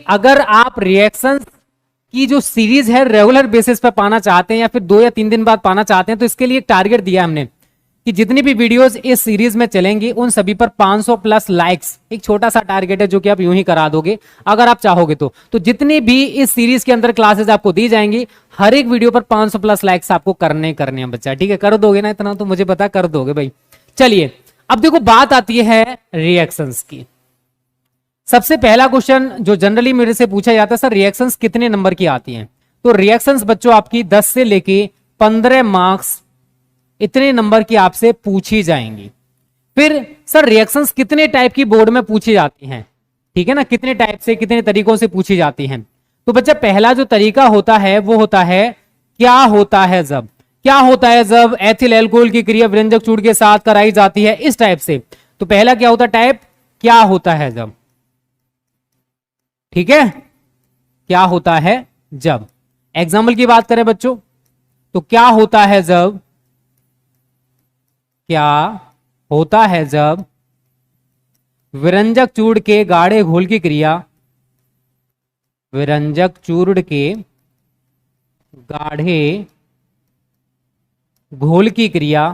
अगर आप रिएक्शंस की जो सीरीज है रेगुलर बेसिस पर पाना चाहते हैं या फिर 2 या 3 दिन बाद पाना चाहते हैं, तो इसके लिए एक टारगेट दिया हमने कि जितनी भी वीडियोस इस सीरीज में चलेंगी उन सभी पर 500 प्लस लाइक्स, एक छोटा सा टारगेट है जो कि आप यूं ही करा दोगे अगर आप चाहोगे तो जितनी भी इस सीरीज के अंदर क्लासेस आपको दी जाएंगी हर एक वीडियो पर 500 प्लस लाइक्स आपको करने हैं बच्चा, ठीक है? कर दोगे ना? इतना तो मुझे पता कर दोगे भाई। चलिए अब देखो बात आती है रिएक्शंस की। सबसे पहला क्वेश्चन जो जनरली मेरे से पूछा जाता है, सर रिएक्शंस कितने नंबर की आती हैं? तो रिएक्शंस बच्चों आपकी 10 से लेके 15 मार्क्स इतने नंबर की आपसे पूछी जाएंगी। फिर सर रिएक्शंस कितने टाइप की बोर्ड में पूछी जाती हैं, ठीक है ना? कितने टाइप से, कितने तरीकों से पूछी जाती हैं? तो बच्चा पहला जो तरीका होता है वो होता है क्या होता है जब। क्या होता है जब एथिल एल्कोहल की क्रिया व्यंजक चूड़ के साथ कराई जाती है, इस टाइप से। तो पहला क्या होता है टाइप, क्या होता है जब, ठीक है? क्या होता है जब। एग्जाम्पल की बात करें बच्चों तो क्या होता है जब, क्या होता है जब विरंजक चूर्ण के गाढ़े घोल की क्रिया, विरंजक चूर्ण के गाढ़े घोल की क्रिया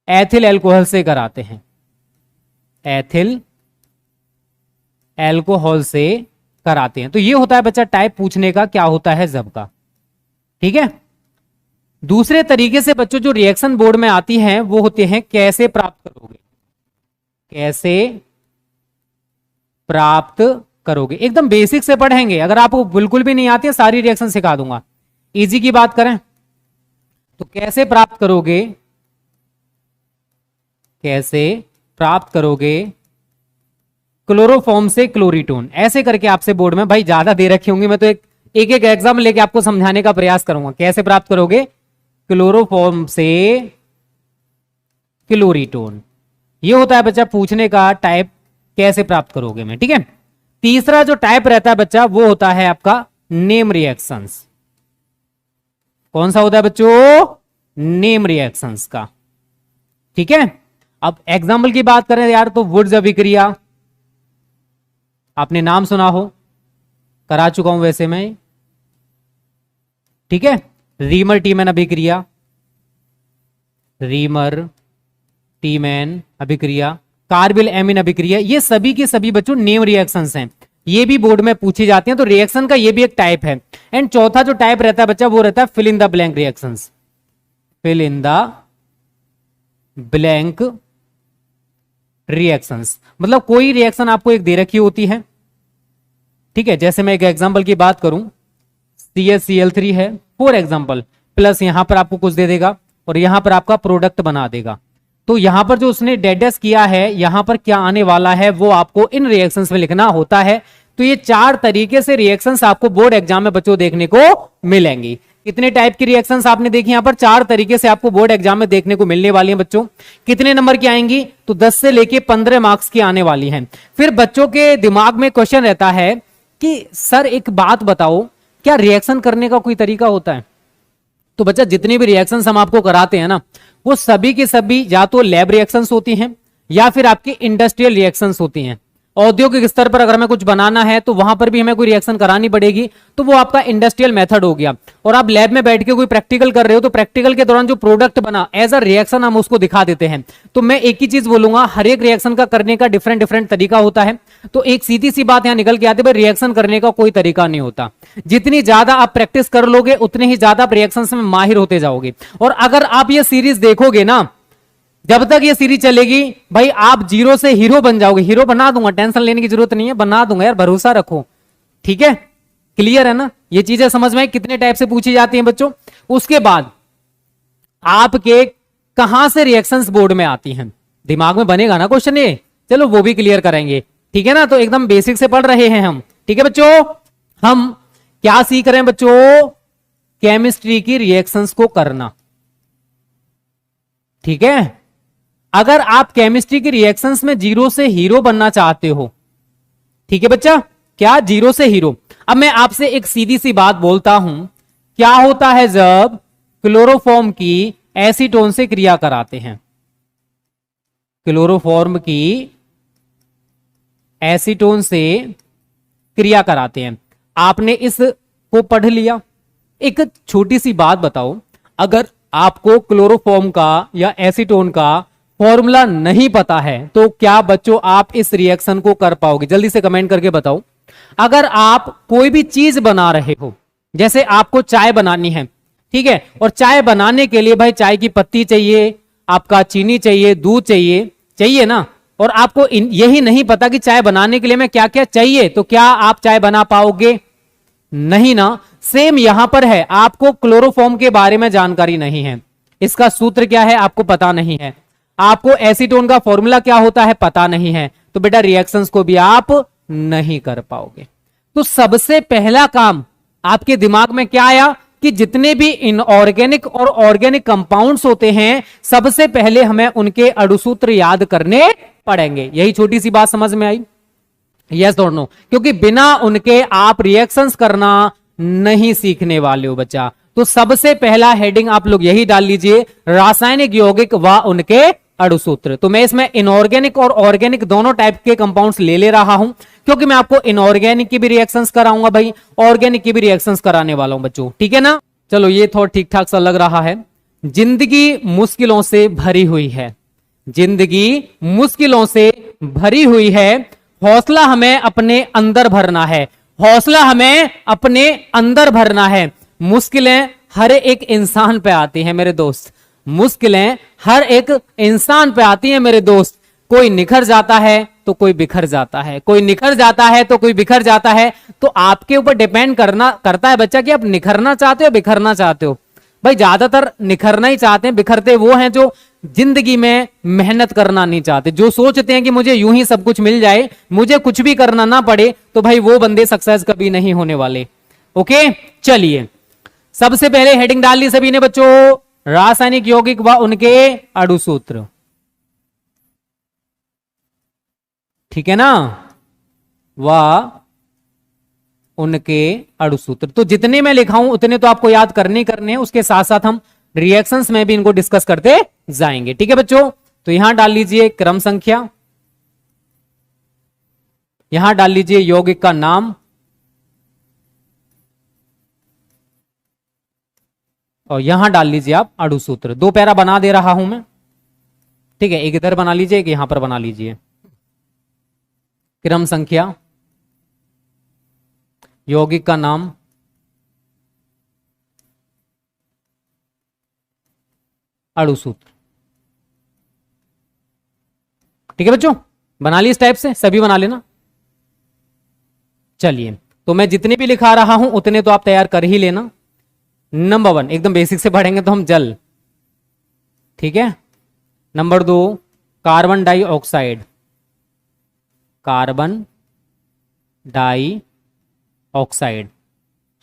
एथिल एल्कोहल से कराते हैं, एथिल एल्कोहल से कराते हैं। तो ये होता है बच्चा टाइप पूछने का क्या होता है जब का, ठीक है? दूसरे तरीके से बच्चों जो रिएक्शन बोर्ड में आती हैं वो होते हैं कैसे प्राप्त करोगे, कैसे प्राप्त करोगे। एकदम बेसिक से पढ़ेंगे, अगर आपको बिल्कुल भी नहीं आती है सारी रिएक्शन सिखा दूंगा। इजी की बात करें तो कैसे प्राप्त करोगे, कैसे प्राप्त करोगे क्लोरोफॉर्म से क्लोरीटोन, ऐसे करके आपसे बोर्ड में भाई ज्यादा दे रखी होंगी, मैं तो एक एक एग्जाम लेके आपको समझाने का प्रयास करूंगा। कैसे प्राप्त करोगे क्लोरोफॉर्म से क्लोरीटोन, ये होता है बच्चा पूछने का टाइप कैसे प्राप्त करोगे में, ठीक है? तीसरा जो टाइप रहता है बच्चा वो होता है आपका नेम रिएक्शंस। कौन सा होता है बच्चों? नेम रिएक्शंस का, ठीक है? अब एग्जाम्पल की बात करें यार तो वुड्स अभिक्रिया, आपने नाम सुना हो, करा चुका हूं वैसे मैं, ठीक है? रीमर टीमैन अभिक्रिया, रीमर टीमैन अभिक्रिया, कार्बिल एमीन अभिक्रिया, ये सभी के सभी बच्चों नेम रिएक्शंस हैं, ये भी बोर्ड में पूछी जाती हैं। तो रिएक्शन का ये भी एक टाइप है। एंड चौथा जो टाइप रहता है बच्चा वो रहता है fill in the blank reactions, fill in the blank reactions. मतलब कोई रिएक्शन आपको एक दे रखी होती है, ठीक है? जैसे मैं एक एग्जांपल की बात करूं, CaCl3 है फॉर एग्जांपल, प्लस यहां पर आपको कुछ दे देगा और यहां पर आपका प्रोडक्ट बना देगा। तो यहां पर जो उसने डेडस किया है यहां पर क्या आने वाला है वो आपको इन रिएक्शंस में लिखना होता है। तो ये 4 तरीके से रिएक्शंस आपको बोर्ड एग्जाम में बच्चों देखने को मिलेंगी। कितने टाइप की रिएक्शंस आपने देखी यहां पर? 4 तरीके से आपको बोर्ड एग्जाम में देखने को मिलने वाली हैं बच्चों। कितने नंबर की आएंगी? तो 10 से लेके 15 मार्क्स की आने वाली हैं। फिर बच्चों के दिमाग में क्वेश्चन रहता है कि सर एक बात बताओ, क्या रिएक्शन करने का कोई तरीका होता है? तो बच्चा जितने भी रिएक्शंस हम आपको कराते हैं ना वो सभी के सभी या तो लैब रिएक्शंस होती हैं या फिर आपकी इंडस्ट्रियल रिएक्शंस होती हैं। औद्योगिक स्तर पर अगर हमें कुछ बनाना है तो वहां पर भी हमें कोई रिएक्शन करानी पड़ेगी, तो वो आपका इंडस्ट्रियल मेथड हो गया। और आप लैब में बैठ के कोई प्रैक्टिकल कर रहे हो तो प्रैक्टिकल के दौरान जो प्रोडक्ट बना एज अ रिएक्शन हम उसको दिखा देते हैं। तो मैं एक ही चीज बोलूंगा, हर एक रिएक्शन का करने का डिफरेंट डिफरेंट तरीका होता है। तो एक सीधी सी बात यहां निकल के आती है, रिएक्शन करने का कोई तरीका नहीं होता। जितनी ज्यादा आप प्रैक्टिस कर लोगे उतने ही ज्यादा आप रिएक्शन में माहिर होते जाओगे। और अगर आप ये सीरीज देखोगे ना, जब तक ये सीरीज चलेगी भाई आप जीरो से हीरो बन जाओगे। हीरो बना दूंगा, टेंशन लेने की जरूरत नहीं है, बना दूंगा यार, भरोसा रखो, ठीक है? क्लियर है ना? ये चीजें समझ में कितने टाइप से पूछी जाती हैं बच्चों। उसके बाद आपके कहां से रिएक्शंस बोर्ड में आती हैं, दिमाग में बनेगा ना क्वेश्चन ये, चलो वो भी क्लियर करेंगे, ठीक है ना? तो एकदम बेसिक से पढ़ रहे हैं हम, ठीक है बच्चों? हम क्या सीख रहे हैं बच्चों? केमिस्ट्री की रिएक्शंस को करना, ठीक है? अगर आप केमिस्ट्री की रिएक्शंस में जीरो से हीरो बनना चाहते हो, ठीक है बच्चा, क्या जीरो से हीरो। अब मैं आपसे एक सीधी सी बात बोलता हूं, क्या होता है जब क्लोरोफॉर्म की एसीटोन से क्रिया कराते हैं? क्लोरोफॉर्म की एसीटोन से क्रिया कराते हैं। आपने इस को पढ़ लिया। एक छोटी सी बात बताओ, अगर आपको क्लोरोफॉर्म का या एसीटोन का फॉर्मूला नहीं पता है तो क्या बच्चों आप इस रिएक्शन को कर पाओगे? जल्दी से कमेंट करके बताओ। अगर आप कोई भी चीज बना रहे हो, जैसे आपको चाय बनानी है, ठीक है, और चाय बनाने के लिए भाई चाय की पत्ती चाहिए, आपका चीनी चाहिए, दूध चाहिए, चाहिए ना, और आपको यही नहीं पता कि चाय बनाने के लिए मैं क्या क्या चाहिए, तो क्या आप चाय बना पाओगे? नहीं ना। सेम यहां पर है, आपको क्लोरोफॉर्म के बारे में जानकारी नहीं है, इसका सूत्र क्या है आपको पता नहीं है, आपको एसीटोन का फॉर्मूला क्या होता है पता नहीं है, तो बेटा रिएक्शंस को भी आप नहीं कर पाओगे। तो सबसे पहला काम आपके दिमाग में क्या आया कि जितने भी इनऑर्गेनिक और ऑर्गेनिक कंपाउंड्स होते हैं सबसे पहले हमें उनके अणुसूत्र याद करने पड़ेंगे। यही छोटी सी बात समझ में आई? यस और नो? क्योंकि बिना उनके आप रिएक्शंस करना नहीं सीखने वाले हो बच्चा। तो सबसे पहला हेडिंग आप लोग यही डाल लीजिए, रासायनिक यौगिक व उनके अणुसूत्र। तो मैं इसमें इनऑर्गेनिक और ऑर्गेनिक दोनों टाइप के कंपाउंड्स ले रहा हूं, क्योंकि मैं आपको इनऑर्गेनिक की भी रिएक्शंस कराऊंगा भाई, ऑर्गेनिक की भी रिएक्शंस कराने वाला हूं बच्चों, ठीक है ना? चलो ये थोड़ा ठीक ठाक सा लग रहा है। जिंदगी मुश्किलों से भरी हुई है, जिंदगी मुश्किलों से भरी हुई है, हौसला हमें अपने अंदर भरना है, हौसला हमें अपने अंदर भरना है। मुश्किलें हर एक इंसान पे आती हैं मेरे दोस्त, मुश्किलें हर एक इंसान पे आती हैं मेरे दोस्त। कोई निखर जाता है तो कोई बिखर जाता है, कोई निखर जाता है तो कोई बिखर जाता है। तो आपके ऊपर डिपेंड करता है बच्चा कि आप निखरना चाहते हो बिखरना चाहते हो। भाई ज्यादातर निखरना ही चाहते हैं, बिखरते वो हैं जो जिंदगी में मेहनत करना नहीं चाहते, जो सोचते हैं कि मुझे यूं ही सब कुछ मिल जाए, मुझे कुछ भी करना ना पड़े, तो भाई वो बंदे सक्सेस कभी नहीं होने वाले। ओके चलिए, सबसे पहले हेडिंग डाल ली सभी ने बच्चों, रासायनिक यौगिक व उनके अणुसूत्र, ठीक है ना, व उनके अणुसूत्र। तो जितने मैं लिखा हूं उतने तो आपको याद करने हैं, उसके साथ साथ हम रिएक्शंस में भी इनको डिस्कस करते जाएंगे, ठीक है बच्चों? तो यहां डाल लीजिए क्रम संख्या, यहां डाल लीजिए यौगिक का नाम, और यहां डाल लीजिए आप अणुसूत्र। 2 पैरा बना दे रहा हूं मैं, ठीक है? एक इधर बना लीजिए, एक यहां पर बना लीजिए। क्रम संख्या, यौगिक का नाम, अणुसूत्र, ठीक है बच्चों? बना ली इस टाइप से, सभी बना लेना। चलिए, तो मैं जितने भी लिखा रहा हूं उतने तो आप तैयार कर ही लेना। नंबर 1 एकदम बेसिक से पढ़ेंगे तो हम जल, ठीक है? Number 2 carbon dioxide, carbon dioxide.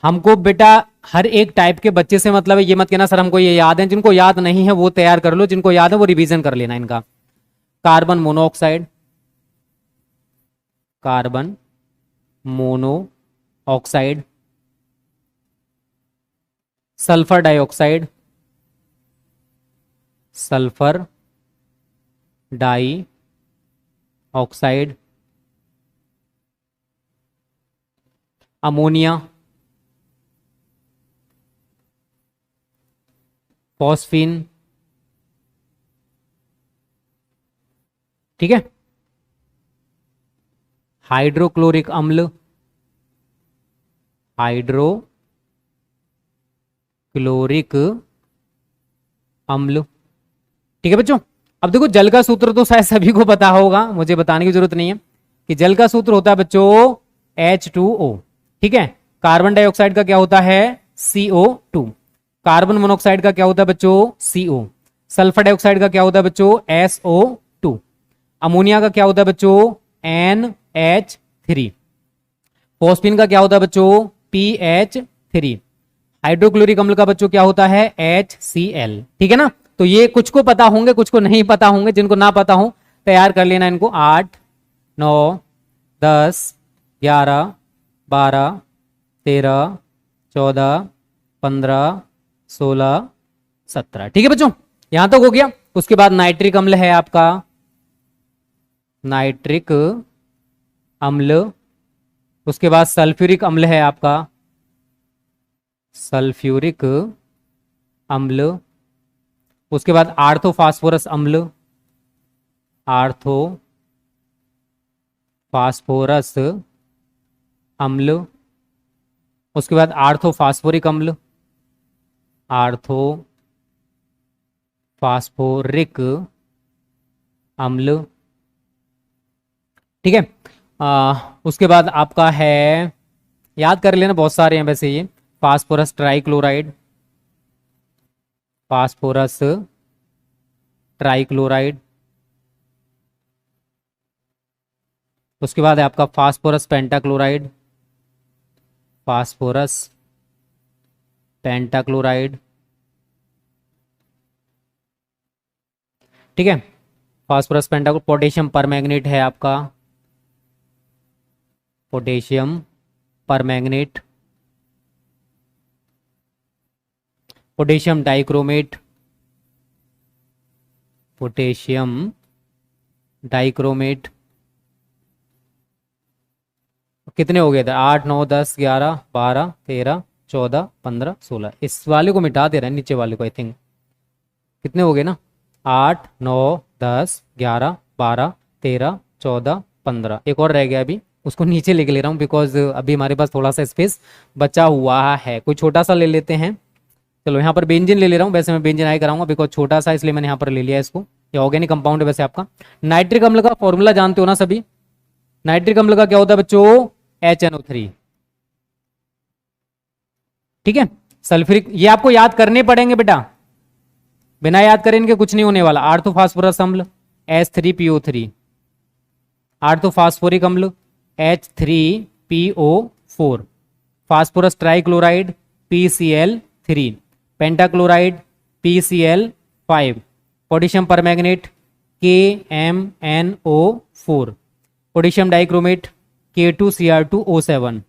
हमको बेटा हर एक टाइप के बच्चे से मतलब है, ये मत कहना सर हमको ये याद है, जिनको याद नहीं है वो तैयार कर लो, जिनको याद है वो रिवीजन कर लेना इनका। Carbon monoxide, carbon monoxide, sulphur dioxide, sulphur dioxide, ammonia, phosphine, ठीक है? हाइड्रोक्लोरिक अम्ल, हाइड्रोक्लोरिक अम्ल, ठीक है बच्चों? अब देखो जल का सूत्र तो शायद सभी को पता होगा, मुझे बताने की जरूरत नहीं है कि जल का सूत्र होता है बच्चों H2O, ठीक है? कार्बन डाइऑक्साइड का क्या होता है? CO2। कार्बन मोनोऑक्साइड का क्या होता है बच्चों? CO। सल्फर डाइऑक्साइड का क्या होता है बच्चों? SO2। अमोनिया का क्या होता है बच्चों? NH3। फॉस्फीन का क्या होता है बच्चों? PH3। हाइड्रोक्लोरिक अम्ल का बच्चों क्या होता है? HCl, ठीक है ना? तो ये कुछ को पता होंगे, कुछ को नहीं पता होंगे, जिनको ना पता हो तैयार कर लेना इनको। 8 9 10 11 12 13 14 15 16 17, ठीक है बच्चों? यहां तक हो गया। उसके बाद नाइट्रिक अम्ल है आपका, नाइट्रिक अम्ल, उसके बाद सल्फ्यूरिक अम्ल है आपका, सल्फ्यूरिक अम्ल, उसके बाद आर्थोफास्फोरस अम्ल, आर्थो फास्फोरस अम्ल, उसके बाद आर्थोफास्फोरिक अम्ल, आर्थो फास्फोरिक अम्ल, ठीक है। उसके बाद आपका है, याद कर लेना बहुत सारे हैं वैसे ये, फास्फोरस ट्राइक्लोराइड, फास्फोरस ट्राइक्लोराइड, उसके बाद है आपका फास्फोरस पेंटाक्लोराइड, फास्फोरस पेंटाक्लोराइड, ठीक है। फास्फोरस पेंटाक्लोराइड, पोटेशियम परमैंगनेट है आपका, potassium permanganate, potassium dichromate, potassium dichromate, कितने हो गए थे, 8 9 10 11 12 13 14 15 16, इस वाले को मिटा दे रहा है नीचे वाले को, आई थिंक कितने हो गए ना, 8 9 10 11 12 13 14 15, एक और रह गया अभी, उसको नीचे लेके ले रहा हूँ बिकॉज अभी हमारे पास थोड़ा सा स्पेस बचा हुआ है, कोई छोटा सा ले लेते हैं। चलो यहाँ पर बेंजीन ले ले रहा हूँ, वैसे मैं बेंजीन आई कराऊंगा बिकॉज छोटा सा, इसलिए मैंने यहाँ पर ले लिया इसको, ये ऑर्गेनिक कंपाउंड है वैसे आपका। नाइट्रिक अम्ल का फॉर्मूला जानते हो ना सभी, नाइट्रिक अम्ल का क्या होता है बच्चों, HNO3, ठीक है। सल्फ्यूरिक, ये आपको याद करने पड़ेंगे बेटा, बिना याद करें इनके कुछ नहीं होने वाला। आर्थोफास्फोरस अम्ल H3PO3, आर्थोफास्फोरिक अम्ल H3PO4, phosphorus trichloride PCl3, pentachloride PCl5, potassium permanganate KMNO4, potassium dichromate K2Cr2O7,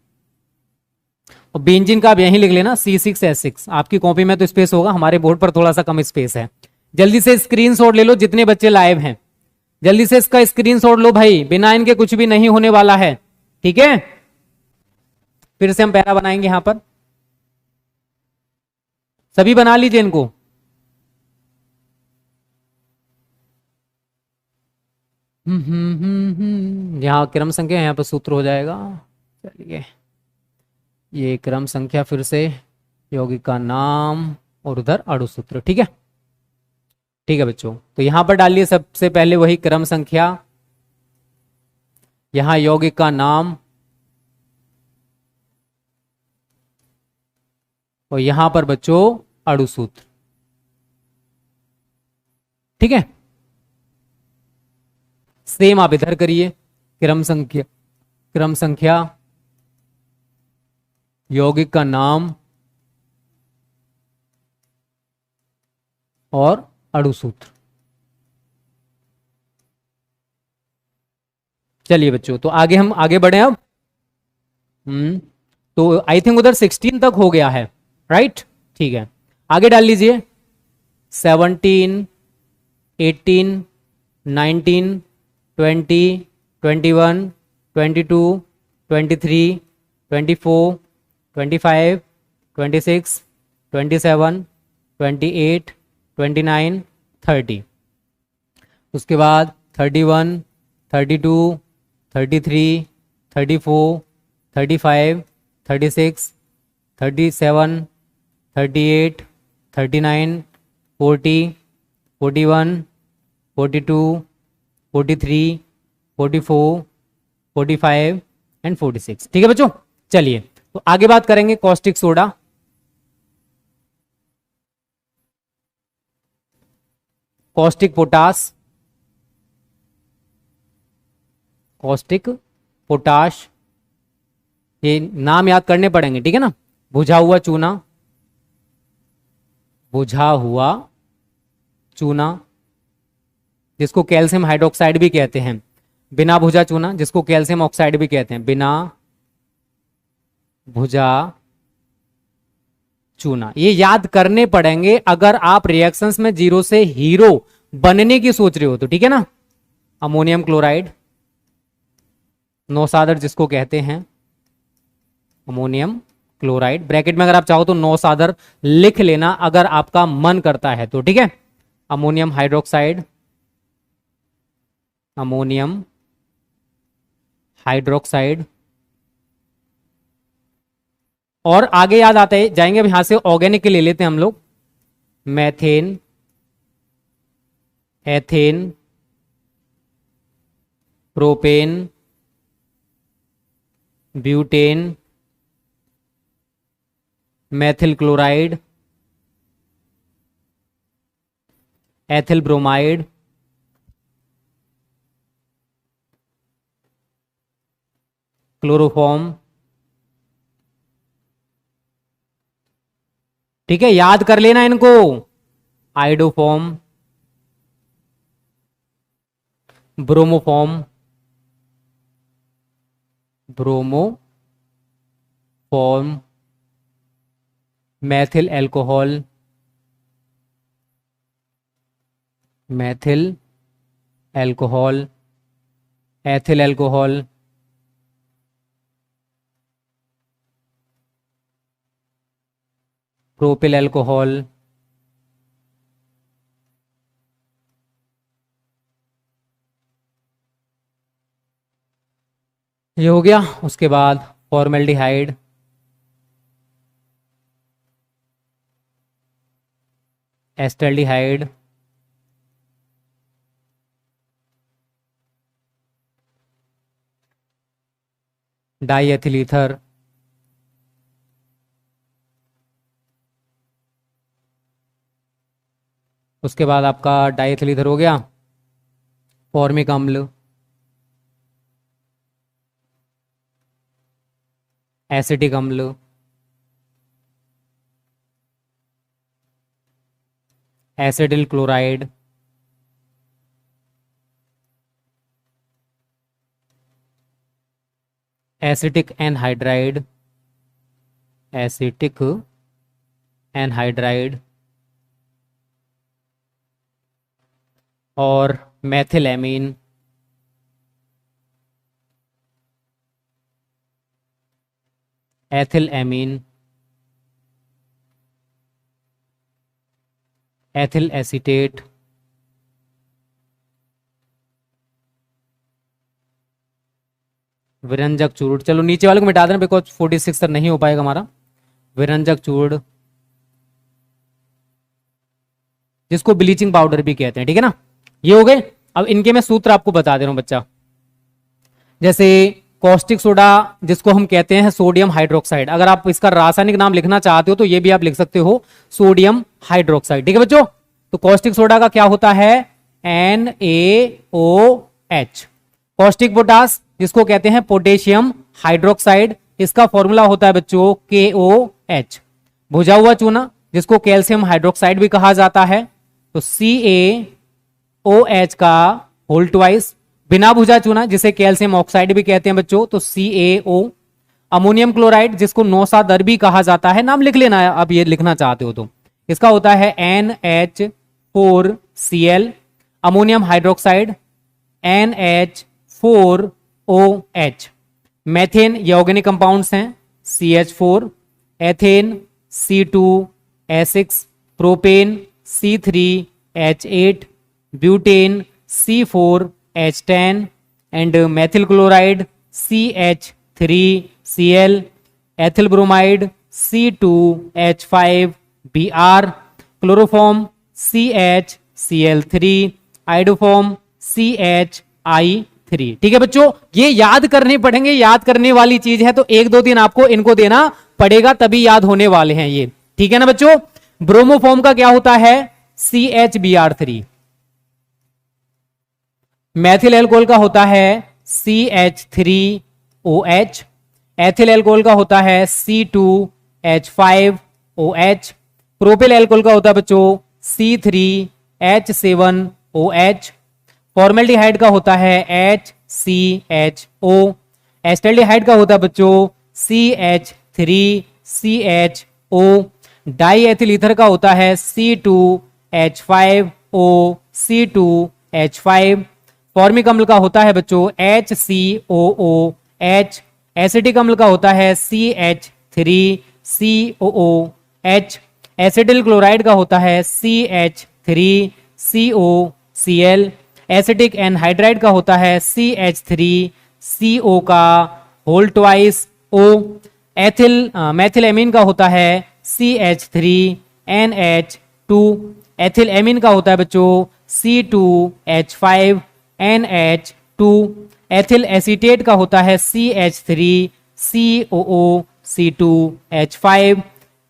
और बेंजीन का आप यहीं लिख लेना C6H6, आपकी कॉपी में तो स्पेस होगा, हमारे बोर्ड पर थोड़ा सा कम स्पेस है। जल्दी से स्क्रीनशॉट ले लो जितने बच्चे लाइव हैं, जल्दी से इसका स्क्रीनशॉट लो भाई, बिना इनके कुछ भी नहीं होने वाला है, ठीक है। फिर से हम पैरा बनाएंगे यहां पर, सभी बना लीजिए इनको। यहाँ क्रम संख्या, यहाँ पर सूत्र हो जाएगा, चलिए ये क्रम संख्या, फिर से यौगिक का नाम और उधर अणु सूत्र, ठीक है। ठीक है बच्चों, तो यहां पर डालिए सबसे पहले वही क्रम संख्या, यहां यौगिक का नाम, और यहां पर बच्चों अणु सूत्र, ठीक है। सेम आप इधर करिए, क्रम संख्या, क्रम संख्या, यौगिक का नाम और अणु सूत्र। चलिए बच्चों, तो आगे हम आगे बढ़े अब। तो आई थिंक उधर 16 तक हो गया है, राइट, ठीक है। आगे डाल लीजिए 17 18 19 20 21 22 23 24 25 26 27 28 29 30, उसके बाद 31 32 33 34 35 36 37 38 39 40 41 42 43 44 45 एंड 46, ठीक है बच्चों। चलिए तो आगे बात करेंगे caustic soda. Caustic potash, caustic potash, ये नाम याद करने पड़ेंगे, ठीक है ना। बुझा हुआ चूना, बुझा हुआ चूना जिसको कैल्शियम हाइड्रोक्साइड भी कहते हैं, बिना भुजा चूना जिसको कैल्शियम ऑक्साइड भी कहते हैं, बिना भुजा चूना, ये याद करने पड़ेंगे अगर आप रिएक्शंस में जीरो से हीरो बनने की सोच रहे हो तो, ठीक है ना। अमोनियम क्लोराइड, नौसादर जिसको कहते हैं अमोनियम क्लोराइड। ब्रैकेट में अगर आप चाहो तो नौसादर लिख लेना अगर आपका मन करता है तो, ठीक है। Ammonium hydroxide, ammonium hydroxide. और आगे याद आते जाएंगे, अब यहां से ऑर्गेनिक के ले लेते हैं हम लोग। Methane, ethane, propane, butane, Maithil chloride, ethyl bromide, chloroform. ठीक है, याद कर लेना इनको। Iodoform, bromoform, bromoform, Maithil alcohol, Maithil alcohol, ethyl alcohol, propyl alcohol, ये हो गया। उसके बाद फॉर्मेल्डिहाइड, एस्टल्डिहाइड, डाईएथिल ईथर, उसके बाद आपका डाईएथिल ईथर हो गया। फॉर्मिक अम्ल, एसिटिक अम्ल, acetyl chloride, acetic anhydride, acetic anhydride, और मैथिलएमीन, एथिलएमीन, एथिल एसीटेट, विरंजक चूर्ण। चलो नीचे वाले को मिटा देना बिकॉज 46 तक नहीं हो पाएगा हमारा। विरंजक चूर्ण जिसको ब्लीचिंग पाउडर भी कहते हैं, ठीक है ना। ये हो गए। अब इनके मैं सूत्र आपको बता दे रहा हूं बच्चा। जैसे कॉस्टिक सोडा जिसको हम कहते हैं सोडियम हाइड्रोक्साइड, अगर आप इसका रासायनिक नाम लिखना चाहते हो तो ये भी आप लिख सकते हो सोडियम हाइड्रोक्साइड, ठीक है बच्चों। तो कॉस्टिक सोडा का क्या होता है NaOH। कॉस्टिक पोटास जिसको कहते हैं पोटेशियम हाइड्रोक्साइड, इसका फॉर्मूला होता है बच्चों KOH। भुजा हुआ चूना जिसको कैल्शियम हाइड्रोक्साइड भी कहा जाता है तो CaOH का होल ट्वाइस। बिना भुजा चूना जिसे कैल्शियम ऑक्साइड भी कहते हैं बच्चों तो CaO। अमोनियम क्लोराइड जिसको नौसादर भी कहा जाता है, नाम लिख लेना है आप ये लिखना चाहते हो तो, इसका होता है NH4Cl। Ammonium hydroxide NH4OH। Methane ये ऑर्गेनिक कंपाउंड्स हैं CH4। Ethane C2H6। Propane C3H8। Butane C4H10 and Maithil chloride CH3Cl। Ethyl bromide C2H5Br। Chloroform CHCl3। Iodoform CHI3। ठीक है बच्चों, ये याद करने पड़ेंगे, याद करने वाली चीज है तो 1-2 दिन आपको इनको देना पड़ेगा तभी याद होने वाले हैं ये, ठीक है ना बच्चों। ब्रोमोफॉर्म का क्या होता है CHBr3। मैथिल एल्कोहल का होता है CH3OH। एथिल एल्कोहल का होता है C2H5OH। प्रोपिल एल्कोहल का होता है बच्चों C3H7OH। फॉर्मेल्डिहाइड का होता है HCHO। एस्टल्डिहाइड का होता है बच्चों CH3CHO। डाईएथिल ईथर का होता है C2H5O, C2H5। फॉर्मिक अम्ल का होता है बच्चों HCOOH, एसिटिक अम्ल का होता है CH3COOH, एसिटिल क्लोराइड का होता है CH3COCl, एसिटिक एनहाइड्राइड का होता है CH3CO का whole twice O, methyl amine का होता है CH3NH2, एथिल एमीन का होता है बच्चों C2H5NH2, एथिल एसीटेट का होता है CH3COOC2H5,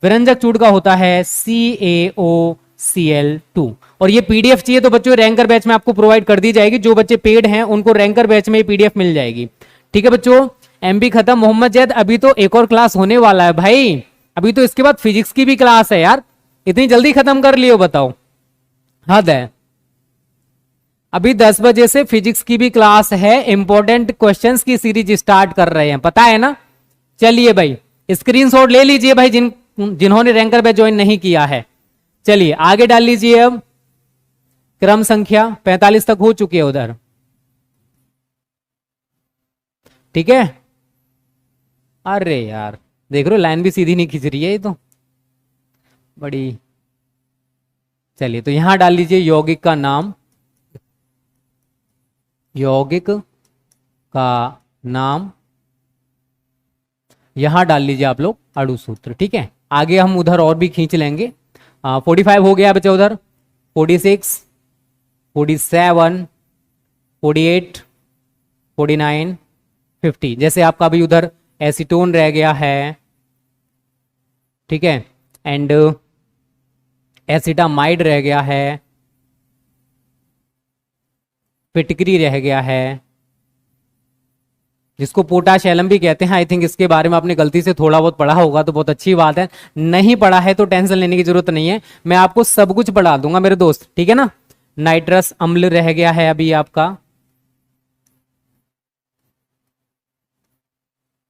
विरंजक चूड़ का होता है CaOCl2। और ये पीडीएफ चाहिए तो बच्चों रैंकर बैच में आपको प्रोवाइड कर दी जाएगी, जो बच्चे पेड हैं उनको रैंकर बैच में ये पीडीएफ मिल जाएगी। ठीक है बच्चों, एमबी खत्म। मोहम्मद जैद अभी तो एक और क्लास होने वाला है भाई, अभी तो इसके बाद फिजिक्स की भी क्लास है यार, इतनी जल्दी खत्म कर लियो बताओ, हद है। अभी 10 बजे से फिजिक्स की भी क्लास है, इंपॉर्टेंट क्वेश्चंस की सीरीज स्टार्ट कर रहे हैं, पता है ना। चलिए भाई स्क्रीनशॉट ले लीजिए भाई, जिन्होंने रैंकर बैच ज्वाइन नहीं किया है। चलिए आगे डाल लीजिए। अब क्रम संख्या 45 तक हो चुकी है उधर, ठीक है। अरे यार देख रहे हो लाइन भी सीधी नहीं खींच रही है ये तो बड़ी। चलिए तो यहां डाल लीजिए यौगिक का नाम, यौगिक का नाम यहां डाल लीजिए आप लोग अणु सूत्र, ठीक है। आगे हम उधर और भी खींच लेंगे। 45 हो गया बच्चा, उधर 46, 47, 48, 49, 50। जैसे आपका अभी उधर एसीटोन रह गया है, ठीक है, एंड एसिटामाइड रह गया है, फिटकरी रह गया है, जिसको पोटाश एलम भी कहते हैं। आई थिंक इसके बारे में आपने गलती से थोड़ा बहुत पढ़ा होगा तो बहुत अच्छी बात है, नहीं पढ़ा है तो टेंशन लेने की जरूरत नहीं है, मैं आपको सब कुछ पढ़ा दूंगा मेरे दोस्त, ठीक है ना। नाइट्रस अम्ल रह गया है अभी आपका,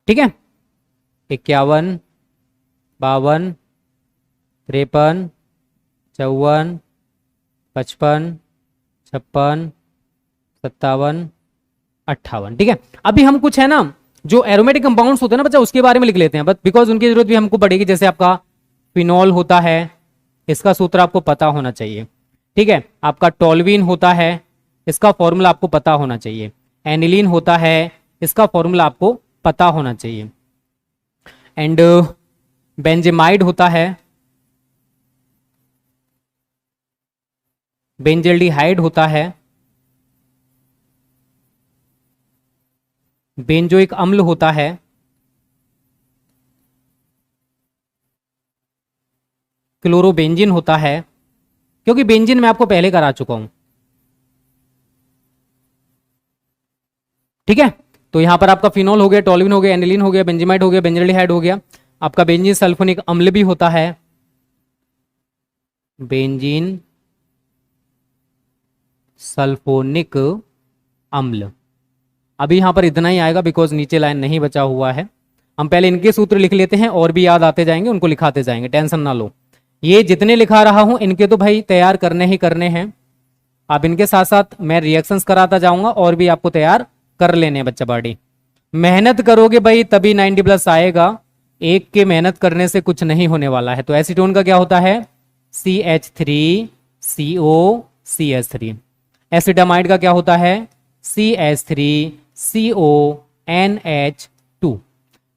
ठीक है। 51, 52, 53, 54, 55, 56, 57, 58, ठीक है। अभी हम कुछ है ना जो एरोमेटिक कंपाउंड्स होते हैं ना बच्चा, उसके बारे में लिख लेते हैं, बट बिकॉज उनकी जरूरत भी हमको पड़ेगी। जैसे आपका फिनॉल होता है, इसका सूत्र आपको पता होना चाहिए, ठीक है। आपका टोल्यूइन होता है, इसका फॉर्मूला आपको पता होना चाहिए। एनिलीन होता है, इसका फॉर्मूला आपको पता होना चाहिए। एंड बेंजेमाइड होता है, बेंजल्डिहाइड होता है, बेंजोइक अम्ल होता है, क्लोरोबेंजिन होता है, क्योंकि बेंजिन मैं आपको पहले करा चुका हूं, ठीक है। तो यहां पर आपका फिनॉल हो गया, टोल्यूइन हो गया, एनिलीन हो गया, बेंजेमाइड हो गया, बेंजल्डिहाइड हो गया। आपका बेंजीन सल्फोनिक अम्ल भी होता है, बेंजीन सल्फोनिक अम्ल। अभी यहां पर इतना ही आएगा बिकॉज नीचे लाइन नहीं बचा हुआ है। हम पहले इनके सूत्र लिख लेते हैं और भी याद आते जाएंगे, उनको लिखाते जाएंगे, टेंशन ना लो। ये जितने लिखा रहा हूं इनके तो भाई तैयार करने ही करने हैं। अब इनके साथ साथ मैं रिएक्शंस कराता जाऊंगा और भी आपको तैयार कर लेने बच्चा बॉडी। मेहनत करोगे भाई तभी 90+ आएगा, एक के मेहनत करने से कुछ नहीं होने वाला है। तो एसीटोन का क्या होता है CH3COCH3, एसिटामाइड का क्या होता है CH3CONH2,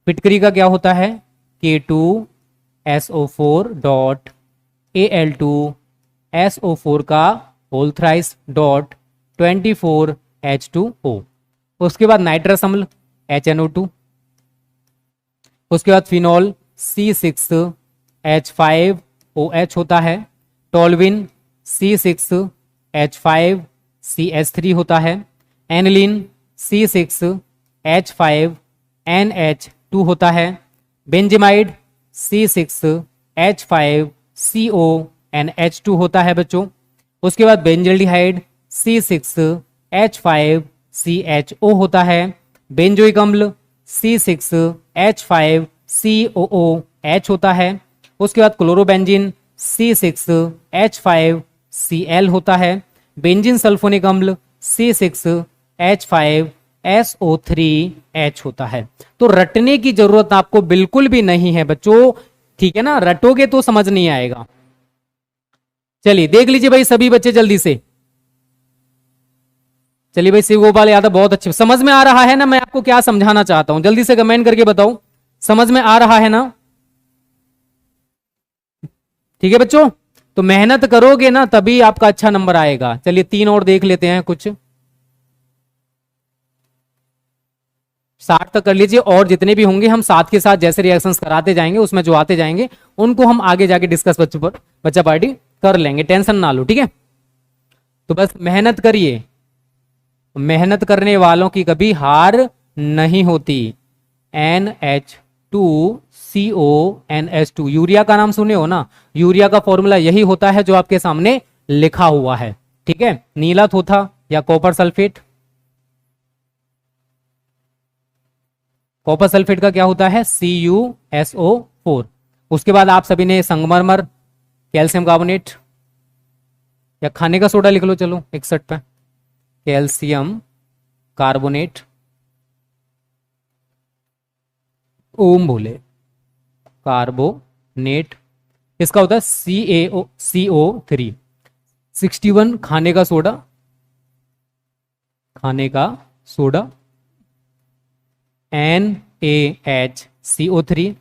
फिटकरी का क्या होता है K2SO4.Al2SO4 का होल थ्राइस डॉट 24H2O। उसके बाद नाइट्रस अम्ल HNO2, उसके बाद फिनॉल C6H5OH होता है, टोल्यूइन C6H5CH3 होता है, एनिलीन C6H5NH2 होता है, बेंजेमाइड C6H5CONH2 होता है बच्चों। उसके बाद बेंजल्डिहाइड C6H5CHO होता है, बेंजोइक अम्ल C6H5COOH होता है। उसके बाद क्लोरोबेंजीन C6H5Cl होता है, बेंजीन सल्फोनिक अम्ल C6 H5SO3H होता है। तो रटने की जरूरत आपको बिल्कुल भी नहीं है बच्चों, ठीक है ना, रटोगे तो समझ नहीं आएगा। चलिए देख लीजिए भाई सभी बच्चे जल्दी से। चलिए भाई शिव गोपाल यादव बहुत अच्छे, समझ में आ रहा है ना मैं आपको क्या समझाना चाहता हूं, जल्दी से कमेंट करके बताओ समझ में आ रहा है ना। ठीक है बच्चों, तो मेहनत करोगे ना तभी आपका अच्छा नंबर आएगा। चलिए 3 और देख लेते हैं कुछ, 60 तक कर लीजिए, और जितने भी होंगे हम साथ के साथ जैसे रिएक्शंस कराते जाएंगे उसमें जो आते जाएंगे उनको हम आगे जाके डिस्कस बच्चा पार्टी कर लेंगे, टेंशन ना लो, ठीक है। तो बस मेहनत करिए, मेहनत करने वालों की कभी हार नहीं होती। NH2CONH2 यूरिया का नाम सुने हो ना, यूरिया का फॉर्मूला यही होता है जो आपके सामने लिखा हुआ है, ठीक है। नीला थोथा या कॉपर सल्फेट, कॉपर सल्फेट का क्या होता है CuSO4। उसके बाद आप सभी ने संगमरमर, कैल्शियम कार्बोनेट या खाने का सोडा लिख लो, चलो 61 पे कैल्शियम कार्बोनेट, ओम बोले कार्बोनेट, इसका होता है CO3। 61 खाने का सोडा, खाने का सोडा NaHCO3।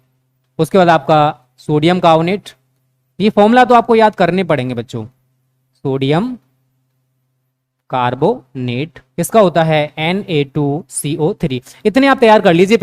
उसके बाद आपका सोडियम कार्बोनेट, ये फॉर्मूला तो आपको याद करने पड़ेंगे बच्चों, सोडियम कार्बोनेट, इसका होता है Na2CO3। इतने आप तैयार कर लीजिए।